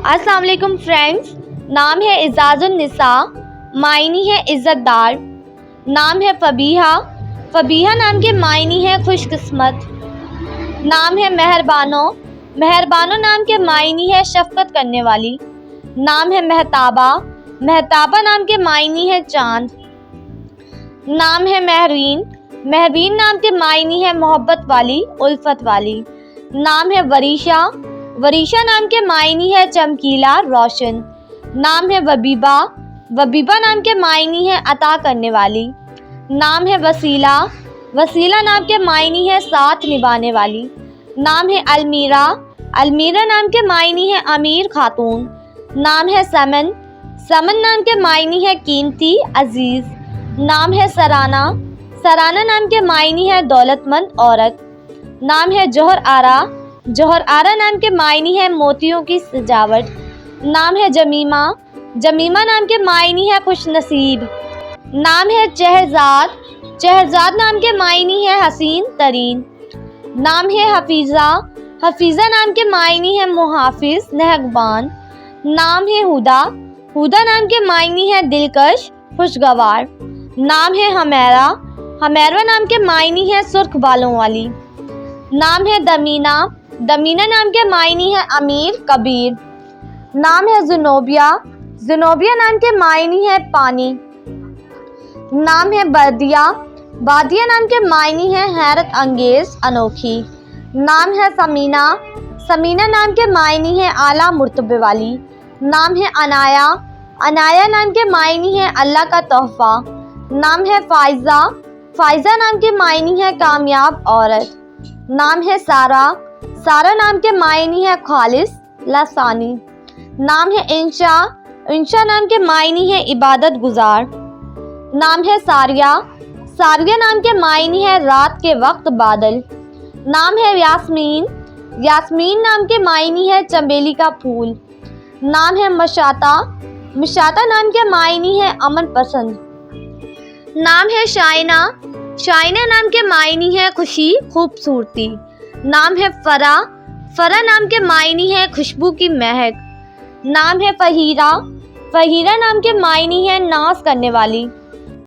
السلام علیکم فرینڈز، نام ہے اعزاز النساء، معنی ہے عزت دار۔ نام ہے فبیہہ، فبیہہ نام کے معنی ہے خوش قسمت۔ نام ہے مہربانو، مہربانو نام کے معنی ہے شفقت کرنے والی۔ نام ہے مہتابہ، مہتابہ نام کے معنی ہے چاند۔ نام ہے مہروین، مہروین نام کے معنی ہے محبت والی، الفت والی۔ نام ہے وریشہ، وریشہ نام کے معنی ہے چمکیلا، روشن۔ نام ہے وبیبہ، وبیبہ نام کے معنی ہے عطا کرنے والی۔ نام ہے وسیلہ، وسیلہ نام کے معنی ہے ساتھ نبھانے والی۔ نام ہے المیرہ، المیرہ نام کے معنی ہے امیر خاتون۔ نام ہے سمن، سمن نام کے معنی ہے قیمتی، عزیز۔ نام ہے سرانہ، سرانہ نام کے معنی ہے دولت مند عورت۔ نام ہے جوہر آرا، جوہر آرا نام کے معنی ہے موتیوں کی سجاوٹ۔ نام ہے جمیمہ، جمیمہ نام کے معنی ہے خوش نصیب۔ نام ہے چہرزاد، چہرزاد نام کے معنی ہے حسین ترین۔ نام ہے حفیظہ، حفیظہ نام کے معنی ہے محافظ، نگہبان۔ نام ہے ہدا، ہدا نام کے معنی ہے دلکش، خوشگوار۔ نام ہے حمیرہ، حمیرہ نام کے معنی ہے سرخ بالوں والی۔ نام ہے دمینہ، دمینہ نام کے معنی ہے امیر، کبیر۔ نام ہے زنوبیہ، زنوبیہ نام کے معنی ہے پانی۔ نام ہے بادیہ، بادیہ نام کے معنی ہے حیرت انگیز، انوکھی۔ نام ہے سمینہ، سمینہ نام کے معنی ہے اعلیٰ مرتبے والی۔ نام ہے عنایہ، عنایہ نام کے معنی ہے اللہ کا تحفہ۔ نام ہے فائزہ، فائزہ نام کے معنی ہے کامیاب عورت۔ نام ہے سارہ، سارہ نام کے معنی ہے خالص، لسانی۔ نام ہے انشا، انشا نام کے معنی ہے عبادت گزار۔ نام ہے ساریہ، ساریہ نام کے معنی ہے رات کے وقت بادل۔ نام ہے یاسمین، یاسمین نام کے معنی ہے چنبیلی کا پھول۔ نام ہے مشاطہ، مشاطہ نام کے معنی ہے امن پسند۔ نام ہے شائنہ، شائنہ نام کے معنی ہے خوشی، خوبصورتی۔ نام ہے فرح، فرح نام کے معنی ہے خوشبو کی مہک۔ نام ہے فہیرہ، فہیرہ نام کے معنی ہے ناز کرنے والی۔